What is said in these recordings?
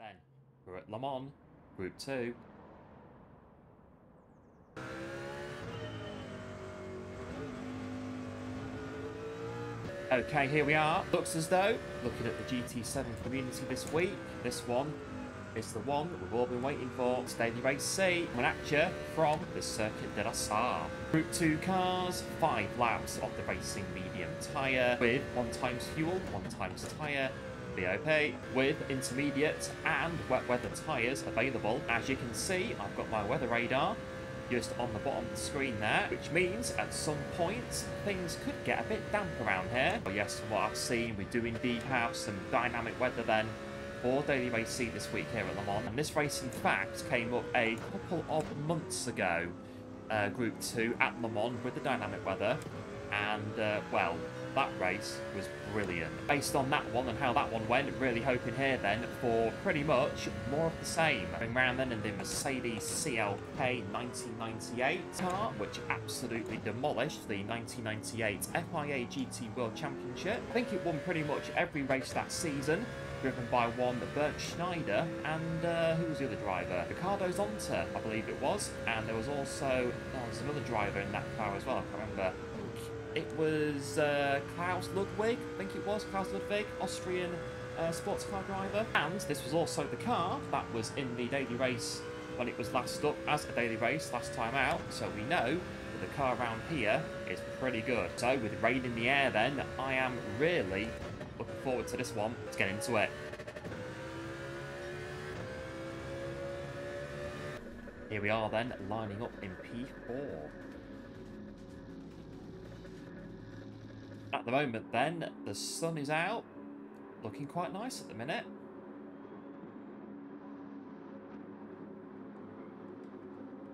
10. We're at Le Mans, Group 2. Okay, here we are. Looks as though, looking at the GT7 community this week, this one is the one that we've all been waiting for. It's Daily Race C, coming at you from the Circuit de la Sarre. Group 2 cars, 5 laps of the racing medium tyre, with 1 times fuel, 1 times tyre, BOP, with intermediate and wet weather tyres available. As you can see, I've got my weather radar just on the bottom of the screen there, which means at some point things could get a bit damp around here. But yes, from what I've seen, we do indeed have some dynamic weather then for Daily Race C this week here at Le Mans. And this race, in fact, came up a couple of months ago, Group 2 at Le Mans with the dynamic weather. And, well, that race was brilliant. Based on that one and how that one went, really hoping here then for pretty much more of the same. Going round then in the Mercedes CLK 1998 car, which absolutely demolished the 1998 FIA GT World Championship. I think it won pretty much every race that season, driven by one Bernd Schneider and who was the other driver? Ricardo Zonta, I believe it was. And there was also another driver in that car as well, I can't remember. It was Klaus Ludwig, I think it was, Klaus Ludwig, Austrian sports car driver. And this was also the car that was in the daily race when it was last up as a daily race last time out. So we know that the car around here is pretty good. So with rain in the air then, I am really looking forward to this one. Let's get into it. Here we are then, lining up in P4. At the moment then, the sun is out, looking quite nice at the minute.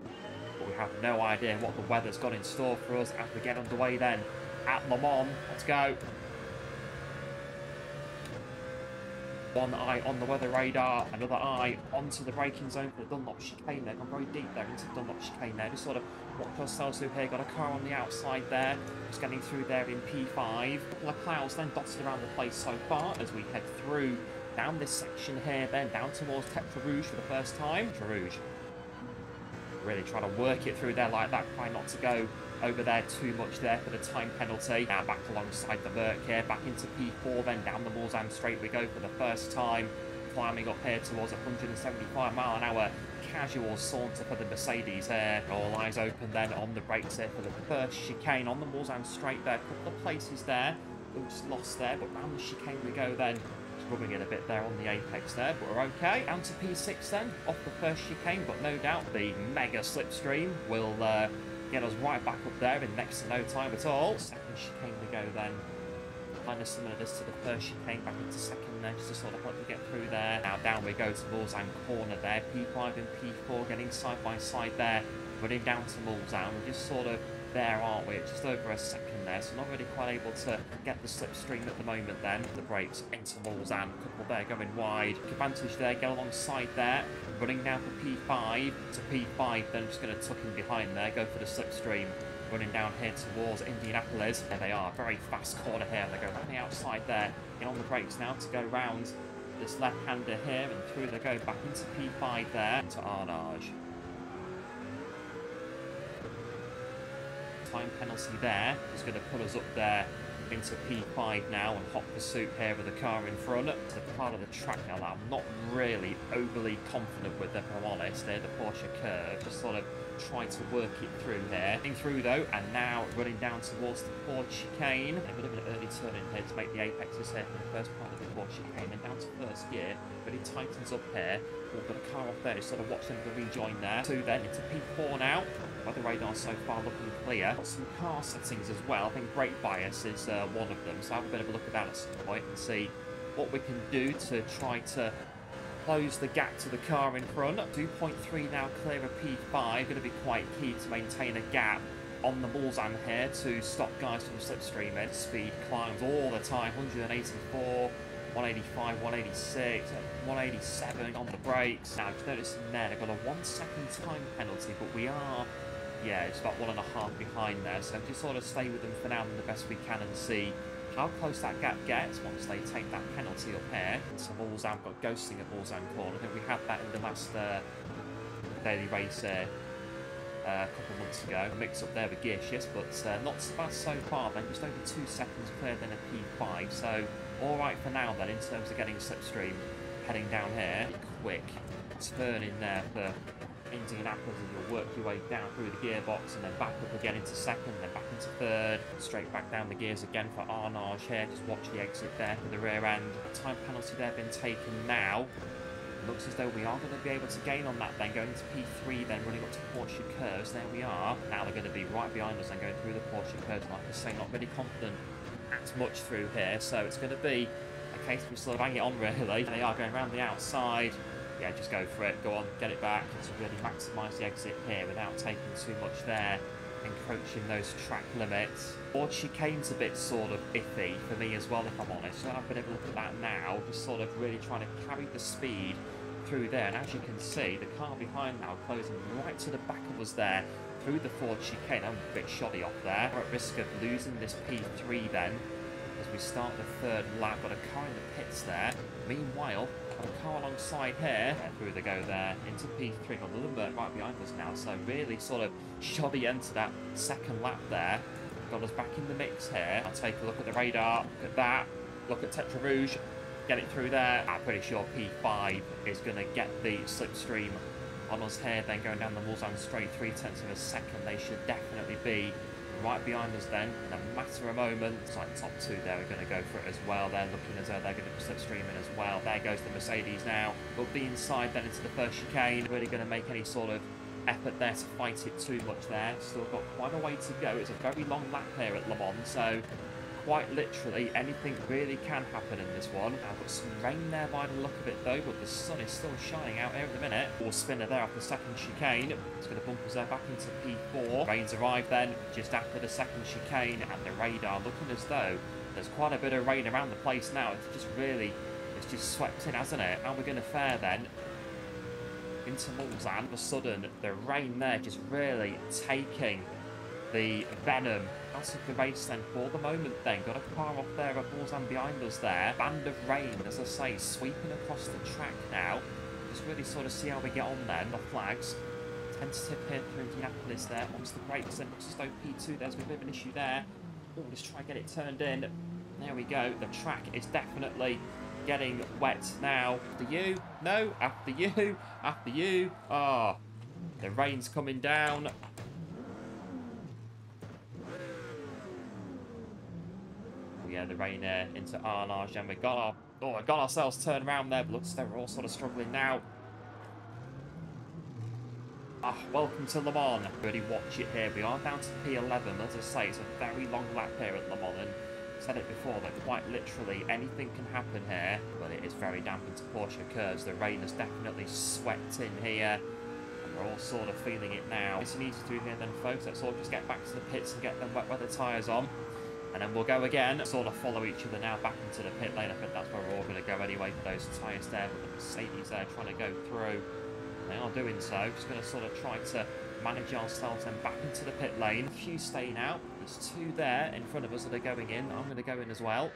But we have no idea what the weather's got in store for us as we get underway then at Le Mans. Let's go. One eye on the weather radar, another eye onto the braking zone for the Dunlop chicane there. Gone very deep there into the Dunlop chicane there. Just sort of watch ourselves through here. Got a car on the outside there. Just getting through there in P5. A couple of clouds then dotted around the place so far as we head through down this section here, then down towards Tertre Rouge for the first time. Tertre Rouge. Really trying to work it through there like that. Try not to go over there too much there for the time penalty. Now back alongside the Merc here, back into P4, then down the Mulsanne straight we go for the first time. Climbing up here towards 175 mile an hour. Casual saunter for the Mercedes here. All eyes open then on the brakes here for the first chicane on the Mulsanne straight there. A couple of places there. We just lost there, but round the chicane we go then. Rubbing it a bit there on the apex there, but we're okay. Down to P6 then, off the first chicane, but no doubt the mega slipstream will get us right back up there in next to no time at all. Second chicane we go then. Kind of similar this to the first chicane, back into second there, just to sort of help me get through there. Now down we go to Mulsanne corner there. P5 and P4 getting side by side there. Running down to Mulsanne. We're just sort of there, aren't we? Just over a second there, so not really quite able to get the slipstream at the moment then. The brakes into Mulsanne, a couple there going wide. Advantage there, get alongside there. Running down for P5 to P5, then just going to tuck in behind there, go for the slipstream. Running down here towards Indianapolis. There they are, very fast corner here. They go around the outside there. Get on the brakes now to go round this left-hander here, and through they go back into P5 there, to Arnage. Time penalty there is going to put us up there into P5 now and hot pursuit here with the car in front. It's the part of the track now that I'm not really overly confident with, if I'm honest. They're the Porsche curve, just sort of trying to work it through here. Getting through though, and now running down towards the Porsche chicane. A bit of an early turn in here to make the apexes here for the first part of the Porsche chicane, and down to first gear. But it tightens up here. We've got a car off there, just sort of watching the rejoin there. Two then into P4 now. Weather radar so far looking clear. Got some car settings as well. I think brake bias is one of them, so I'll have a bit of a look at that at some point and see what we can do to try to close the gap to the car in front. 2.3 now clear of P5. Going to be quite key to maintain a gap on the Mulsanne here to stop guys from slipstreaming. Speed climbs all the time. 184, 185, 186, 187 on the brakes. Now, just noticing there, they've got a 1 second time penalty, but we are, yeah, it's about 1.5 behind there. So just sort of stay with them for now and the best we can and see how close that gap gets once they take that penalty up here. So Mulsanne got ghosting at Mulsanne corner. I think we had that in the last daily race a couple of months ago. A mix up there with Gearshift, but not so bad so far then. Just over 2 seconds clearer than a P5. So alright for now then in terms of getting slipstream heading down here. Quick turn in there for Indianapolis, and you'll work your way down through the gearbox and then back up again into second, then back into third, straight back down the gears again for Arnage here. Just watch the exit there for the rear end. Time penalty there been taken now. Looks as though we are going to be able to gain on that then, going into P3 then, running up to Porsche curves. There we are. Now they're going to be right behind us and going through the Porsche curves. Like I say, not really confident as much through here, so it's going to be a case of we sort of hang it on really. They are going around the outside. Yeah, just go for it. Go on, get it back to really maximise the exit here without taking too much there, encroaching those track limits. Or chicane's a bit sort of iffy for me as well, if I'm honest. So I've been able to look at that now, just sort of really trying to carry the speed through there. And as you can see, the car behind now closing right to the back of us there through the Ford chicane. I'm a bit shoddy off there. We're at risk of losing this P3 then as we start the third lap. Got a car in the pits there. Meanwhile, got a car alongside here. Through they go there into P3. Got Lundberg right behind us now. So really sort of shoddy end to that second lap there. Got us back in the mix here. I'll take a look at the radar. Look at that. Look at Tetra Rouge. Get it through there. I'm pretty sure P5 is going to get the slipstream on us here. Then going down the Mulsanne straight 3/10 of a second. They should definitely be right behind us then in a matter of moments. Like top two there are going to go for it as well. They're looking as though they're going to be slipstreaming as well. There goes the Mercedes now. But the inside then into the first chicane. Really going to make any sort of effort there to fight it too much there. Still got quite a way to go. It's a very long lap here at Le Mans, so quite literally anything really can happen in this one. I've got some rain there by the look of it though, but the sun is still shining out here at the minute. Ball spinner there off the second chicane. It's going to bump us there back into P4. Rain's arrived then just after the second chicane, and the radar looking as though there's quite a bit of rain around the place now. It's just swept in, hasn't it? How are we going to fare then into Mulsanne? All of a sudden the rain there just really taking the venom out of the race then for the moment then. Got a car off there at Mulsanne behind us there. Band of rain, as I say, sweeping across the track now. Just really sort of see how we get on then. The flags. Tentative here through Indianapolis there. Onto the brakes then. Looks as though P2, there's a bit of an issue there. Oh, let's try and get it turned in. There we go. The track is definitely getting wet now. After you. No, after you. After you. Ah, oh, the rain's coming down. Yeah, the rain into Arnage, and we got ourselves turned around there, but looks as though we're all sort of struggling now. Ah, welcome to Le Mans. Really watch it here. We are down to P11. As I say, it's a very long lap here at Le Mans, and I've said it before that quite literally anything can happen here, but it is very damp into Porsche curves. The rain has definitely swept in here, and we're all sort of feeling it now. It's an easy to do here then, folks. Let's all just get back to the pits and get them wet weather tyres on. And then we'll go again, sort of follow each other now back into the pit lane. I think that's where we're all going to go anyway for those tyres there with the Mercedes there trying to go through. They are doing so. Just going to sort of try to manage ourselves then back into the pit lane. A few staying out. There's two there in front of us that are going in. I'm going to go in as well.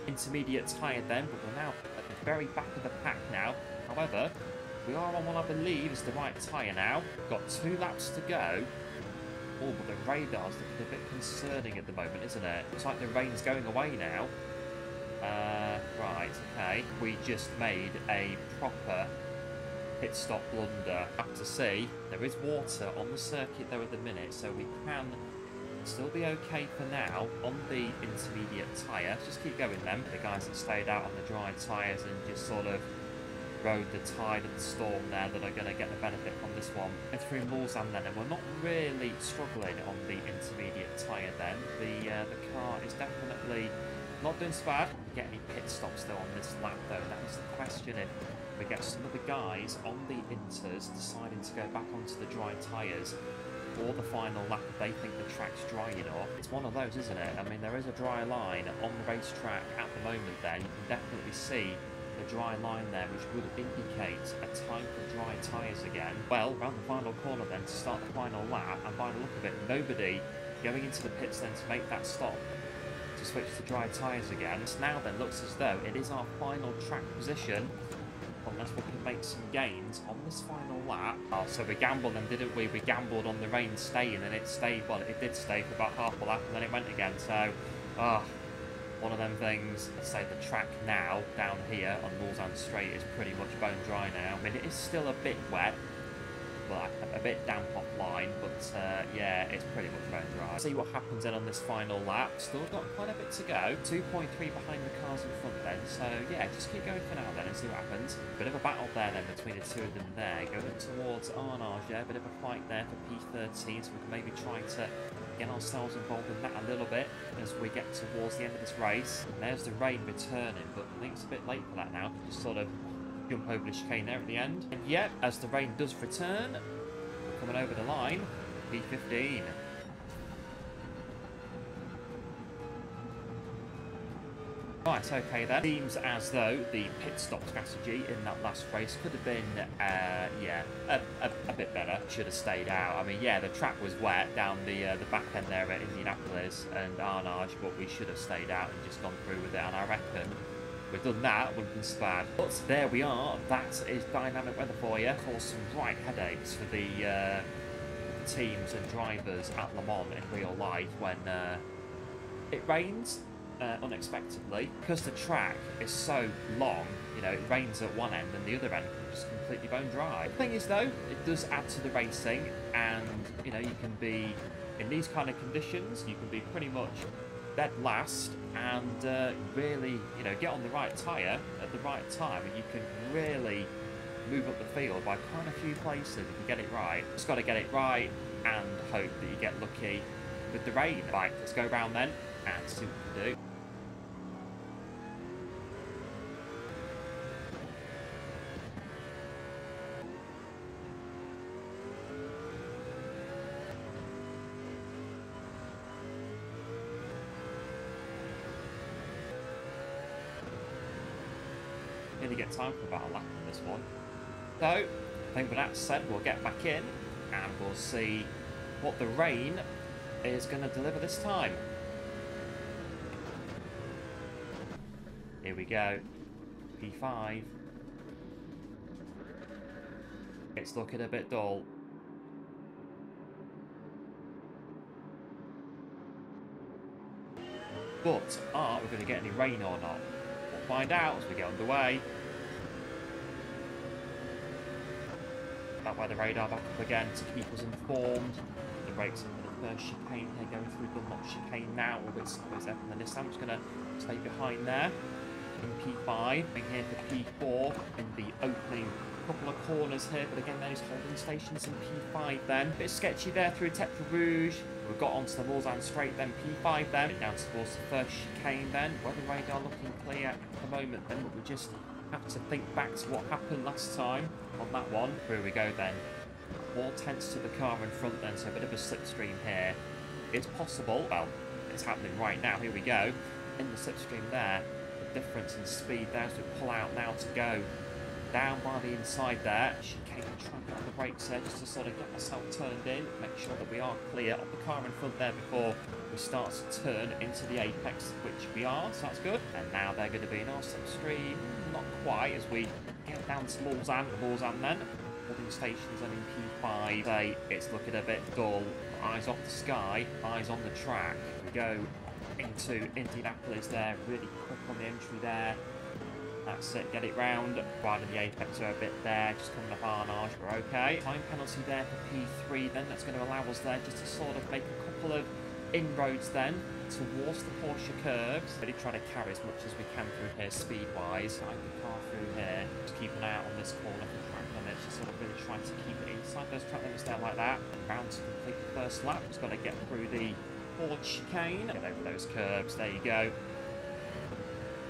Intermediate tyre then, but we're now at the very back of the pack now. However, we are on what I believe is the right tyre now. Got 2 laps to go. Oh, but the radar's looking a bit concerning at the moment, isn't it? Looks like the rain's going away now. Right, okay. We just made a proper pit stop blunder. I have to see, there is water on the circuit though at the minute, so we can still be okay for now on the intermediate tyre. Just keep going then. The guys that stayed out on the dry tyres and just sort of rode the tide of the storm there that are going to get the benefit from this one. And through Mulsanne then, and we're not really struggling on the intermediate tyre then. The car is definitely not doing so bad. We get any pit stops though on this lap though. That is the question. If we get some of the guys on the inters deciding to go back onto the dry tyres for the final lap if they think the track's dry enough. It's one of those, isn't it? I mean, there is a dry line on the racetrack at the moment then. You can definitely see the dry line there, which would indicate a time for dry tyres again. Well, around the final corner then to start the final lap, and by the look of it, nobody going into the pits then to make that stop, to switch to dry tyres again. So now then looks as though it is our final track position, unless we can make some gains on this final lap. Oh, so we gambled then, didn't we? We gambled on the rain staying, and it stayed, well, it did stay for about half a lap, and then it went again. So, one of them things. I'd say the track now, down here on Mulsanne Straight, is pretty much bone dry now. I mean, it is still a bit wet, but a bit damp offline, but yeah, it's pretty much bone dry. See what happens then on this final lap. Still got quite a bit to go. 2.3 behind the cars in front then, so yeah, just keep going for now then and see what happens. Bit of a battle there then between the two of them there. Going towards Arnage, yeah, bit of a fight there for P13, so we can maybe try to get ourselves involved in that a little bit as we get towards the end of this race. And there's the rain returning, but I think it's a bit late for that now. Just sort of jump over the chicane there at the end. And yet, as the rain does return, coming over the line, P15. Right, okay then. Seems as though the pit stop strategy in that last race could have been, yeah, a bit better. Should have stayed out. I mean, yeah, the track was wet down the back end there at Indianapolis and Arnage, but we should have stayed out and just gone through with it, and I reckon we've done that, wouldn't have been so bad. But there we are. That is dynamic weather for you. Caused some right headaches for the teams and drivers at Le Mans in real life when it rains unexpectedly. Because the track is so long, you know, it rains at one end and the other end can just completely bone dry. The thing is though, it does add to the racing, and you know, you can be, in these kind of conditions, you can be pretty much dead last and really, you know, get on the right tyre at the right time, and you can really move up the field by quite a few places if you get it right. Just got to get it right and hope that you get lucky with the rain. Right, let's go round then and see what we can do. Nearly get time for about a lap on this one. So, I think with that said, we'll get back in and we'll see what the rain is going to deliver this time. Here we go. P5. It's looking a bit dull. But are we going to get any rain or not? We'll find out as we get underway. That by the radar back up again to keep us informed. The brakes in for the first chicane here, going through Dunlop chicane now. A bit sideways there from the Nissan. I'm just going to stay behind there in P5. Going here for P4 in the opening couple of corners here, but again there's holding stations in P5 then. Bit sketchy there through Tetra Rouge. We've got onto the Mulsanne Straight then, P5 then. Down towards the first chicane then. Weather radar looking clear at the moment then, but we just have to think back to what happened last time on that one. Here we go then. 4/10 to the car in front then, so a bit of a slipstream here. It's possible, well, it's happening right now, here we go. In the slipstream there, the difference in speed there as we pull out now to go down by the inside there. Chicane, try and get on the brakes there just to sort of get myself turned in, make sure that we are clear of the car in front there before we start to turn into the apex, which we are, so that's good. And now they're going to be in our slipstream, not quite, as we get down to Mulsanne then. Holding stations and in P5, say it's looking a bit dull. Eyes off the sky, eyes on the track. We go into Indianapolis there, really quick on the entry there. That's it, get it round. Riding the apex a bit there, just coming up Arnage, we're okay. Time penalty there for P3 then, that's going to allow us there just to sort of make a couple of inroads then towards the Porsche curves. Really trying to carry as much as we can through here speed-wise. Guide the car through here, just keep an eye out on this corner for track limits, just sort of really trying to keep it inside those track limits there like that. And round to complete the first lap, just got to get through the Ford chicane, get over those curves, there you go.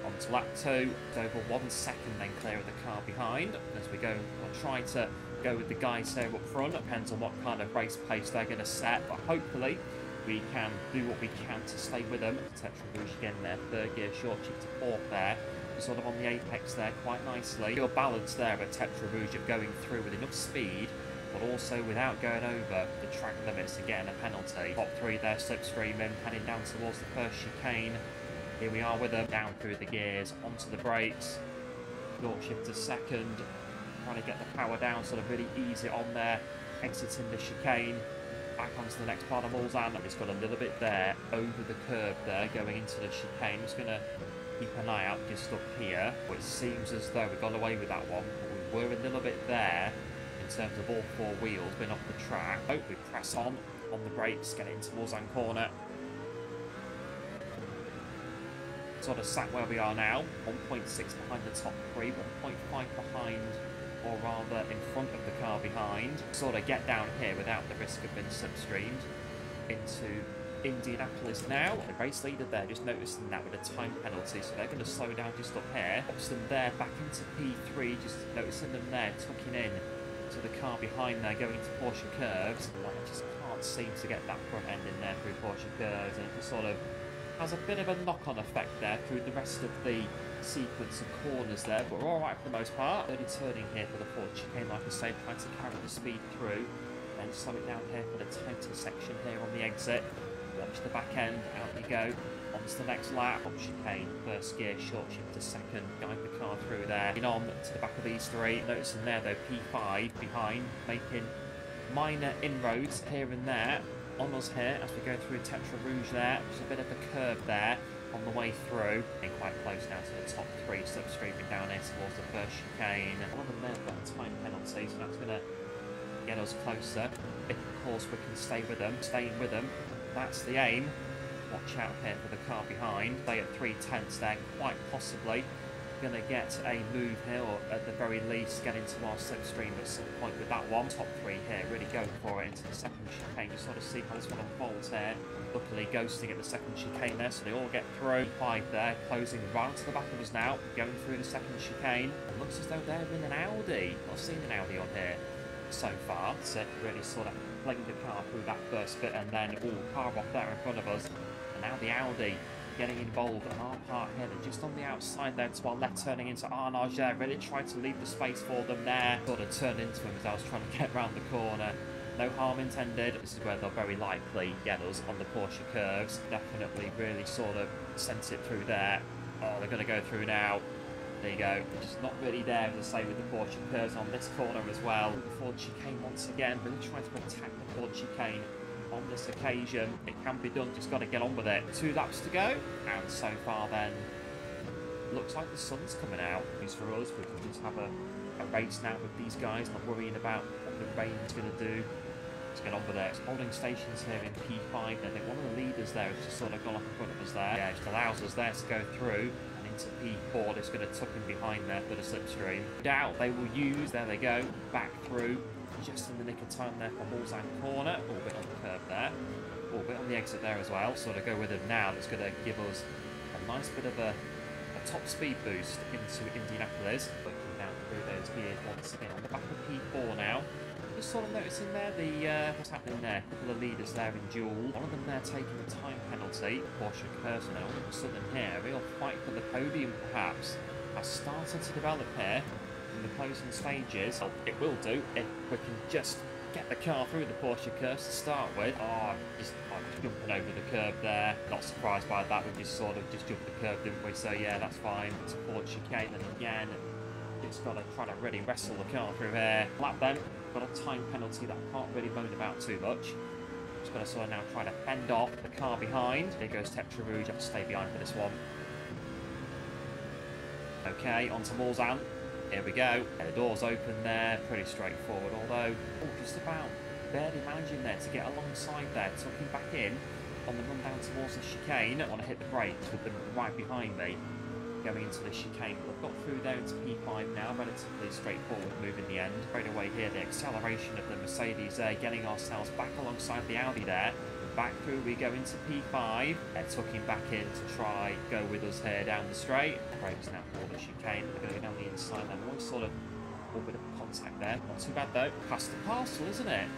On to lap 2, it's over 1 second then clear of the car behind. As we go, I'll try to go with the guys there up front. It depends on what kind of race pace they're going to set, but hopefully we can do what we can to stay with them. Tetra Rouge again there, third gear short chip to fourth there. Sort of on the apex there quite nicely. Your balance there at Tetra Rouge of going through with enough speed but also without going over the track limits and getting a penalty. Top three there, slipstreaming, heading down towards the first chicane. Here we are with them, down through the gears, onto the brakes. Short shift to second, trying to get the power down, sort of really ease it on there, exiting the chicane. Back onto the next part of Mulsanne. It's got a little bit there, over the curb there, going into the chicane. Just going to keep an eye out just up here. It seems as though we got away with that one, but we were a little bit there in terms of all four wheels being off the track. Oh, we press on the brakes, get into Mulsanne corner. Sort of sat where we are now, 1.6 behind the top three, 1.5 behind, or rather in front of the car behind. Sort of get down here without the risk of being slipstreamed into Indianapolis now. The race leader there just noticing that with a time penalty, so they're going to slow down just up here. Pops them there back into P3, just noticing them there tucking in to the car behind there, going to Porsche curves. Like, I just can't seem to get that front end in there through Porsche curves, and it just sort of has a bit of a knock-on effect there through the rest of the sequence of corners there, but we're all right for the most part. Early turning here for the Ford chicane, like I say, trying to carry the speed through, then slow it down here for the tighter section here on the exit. Watch the back end, out you go, onto the next lap. Up chicane, first gear, short shift to second, guide the car through there. In on to the back of these three, noticing there though, P5 behind, making minor inroads here and there on us here as we go through Tetra Rouge there. There's a bit of a curve there on the way through. Getting quite close now to the top three, slipstreaming down here towards the first chicane. One of them there got a time penalty, so that's going to get us closer. If of course we can stay with them, staying with them, that's the aim. Watch out here for the car behind. Stay at 3/10 there, quite possibly going to get a move here, or at the very least get into our slipstream at some point with that one. Top three here, really going for it into the second chicane. You sort of see how this one unfolds here. Luckily ghosting at the second chicane there, so they all get through. 5 there, closing right to the back of us now, going through the second chicane. It looks as though they're in an Audi. Not seen an Audi on here so far. So really sort of playing the car through that first bit, and then car off there in front of us, and now the Audi getting involved on our part here. They're just on the outside there to our left, turning into Arnage there. Really tried to leave the space for them there. Sort of turned into him as I was trying to get round the corner. No harm intended. This is where they'll very likely get us on the Porsche curves. Definitely really sort of sent it through there. Oh, they're going to go through now. There you go. Just not really there, as I say, with the Porsche curves on this corner as well. The Ford chicane once again, really trying to attack the Ford chicane on this occasion. It can be done, just got to get on with it. 2 laps to go, and so far then, looks like the sun's coming out. At least for us, we can just have a race now with these guys, not worrying about what the rain's going to do. Let's get on with it. Holding stations here in P5, I think one of the leaders there has just sort of gone up in front of us there. Yeah, it just allows us there to go through and into P4. It's going to tuck in behind there for the slipstream. Doubt they will use, there they go, back through. Just in the nick of time there for Mulsanne corner. A little bit on the curb there. A little bit on the exit there as well. Sort of go with them now. That's going to give us a nice bit of a top speed boost into Indianapolis. Working down through those gears once again on the back of P4 now. Just sort of noticing there what's happening there. A couple of leaders there in duel. One of them there taking a time penalty. Porsche curves now. All of a sudden here, a real fight for the podium perhaps has started to develop here. The closing stages. It will do if we can just get the car through the Porsche curves to start with. Just jumping over the curb there. Not surprised by that. We just sort of just jumped the curb, didn't we? So yeah, that's fine. It's a Ford chicane, and again, just got to try to really wrestle the car through here. Lap then, got a time penalty that I can't really moan about too much. Just got to sort of now try to fend off the car behind. There goes Tetra Rouge. I have to stay behind for this one. Okay, on to Mulsanne. Here we go. The door's open there, pretty straightforward, although just about barely managing there to get alongside there, tucking back in on the run down towards the chicane. I want to hit the brakes with them right behind me, going into the chicane. We've got through there into P5 now, relatively straightforward move in the end. Straight away here, the acceleration of the Mercedes there, getting ourselves back alongside the Audi there. Back through we go into P5, tucking back in to try go with us here down the straight. Brakes now for the chicane, we're going to go down the inside there. One sort of a little bit of contact there, not too bad though. Past the parcel, isn't it?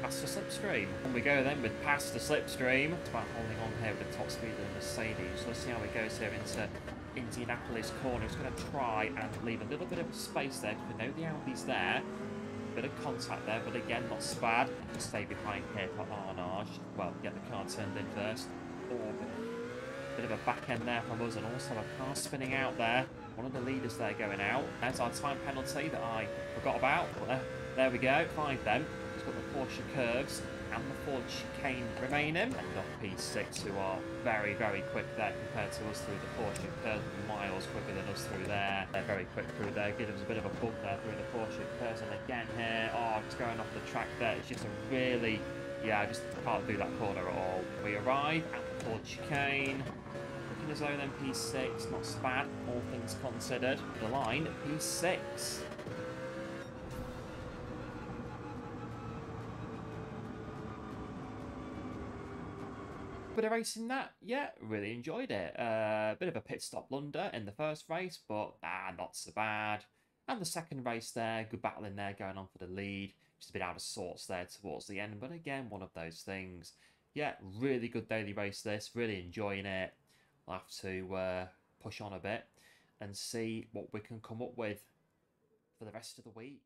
Past the slipstream. And we go then with past the slipstream. It's about holding on here with the top speed of the Mercedes. Let's see how it goes here into Indianapolis corner. It's going to try and leave a little bit of a space there because we know the Audi's there. Bit of contact there, but again, not so bad. Just stay behind here for Arnage. Well, get the car turned in first. Oh, bit of a back end there from us, and also a car spinning out there. One of the leaders there going out. There's our time penalty that I forgot about. But there we go. 5 then. It's got the Porsche curves and the Ford chicane remaining. And off P6, who are very, very quick there compared to us through the Porsche curves, miles quicker than us through there. They're very quick through there. Gives us a bit of a bump there through the Porsche curves. And again here, just going off the track there. It's just a really, I just can't do that corner at all. We arrive at the Ford chicane. Looking as though then P6, not so bad, all things considered. The line, P6. Bit of racing that, yeah, really enjoyed it. Bit of a pit stop blunder in the first race, but not so bad. And the second race there, good battle in there going on for the lead. Just a bit out of sorts there towards the end, but again, one of those things. Yeah, really good daily race this, really enjoying it. I'll have to push on a bit and see what we can come up with for the rest of the week.